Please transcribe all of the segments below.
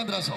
1500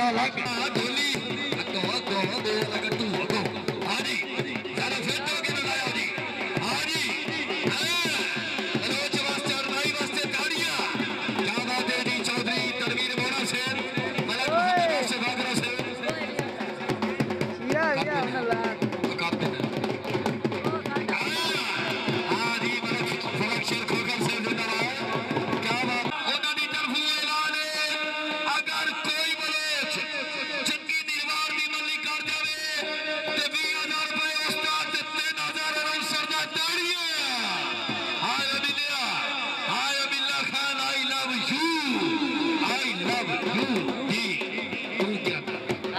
अच्छा लग ढोली अगो अगो दो अगटू अगो हां जी जरा फिर तो के लगाया जी हां जी रोज वास्ते और भाई वास्ते ताड़ियां क्या बात है जी चौधरी तनवीर मोड़ा से मलक मोहम्मद से बागरा से या अल्लाह मुकाबले हां जी मलक फलक शेर खोकर से जिंदाबाद क्या बात ਉਹਨਾਂ ਦੀ ਤਰਫੋਂ ਐਲਾਨ ਹੈ ਅਗਰ ਕੋਈ ਬਲੋਚ ਚੰਗੀ ਨਿਰਵਾਰ ਦੀ ਮੱਲੀ ਕਰ ਜਾਵੇ ਤੇ 20000 ਰੁਪਏ ਉਸਤਾਦ ਤੇ 3000 ਅਨਸਰ ਦਾ ਤਾੜੀਆਂ ਹਾਏ ਬਿੱਲਾ ਖਾਨ ਆਈ ਲਵ ਯੂ ਜੀ ਤੂੰ ਕੀ ਕਰਦਾ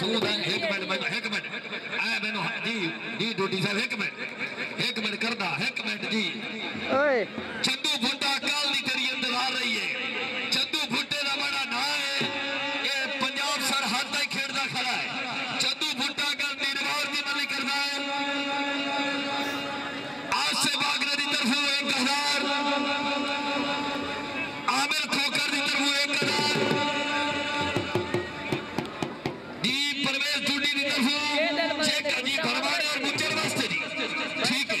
ਤੂੰ ਤਾਂ ਇੱਕ ਮਿੰਟ ਆ ਮੈਨੂੰ ਜੀ ਡਿਊਟੀ ਸਾਹਿਬ ਇੱਕ ਮਿੰਟ ਕਰਦਾ ਇੱਕ ਮਿੰਟ ਜੀ ओए चंदू भुट्टा काल दी तेरी इंतजार रही है चंदू भुट्टे का बड़ा ना है ये पंजाब सरहद तक खेड़दा खड़ा है चंदू भुट्टा कल निर्वार की मल्ली करता है आज से बागरे की तरफ 1000 आमिर खोकर की तरफ 1000 जी परवेज टूडी की तरफ चेक जी भरवाड़े और मुंचर वास्ते जी ठीक है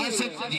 आज से जी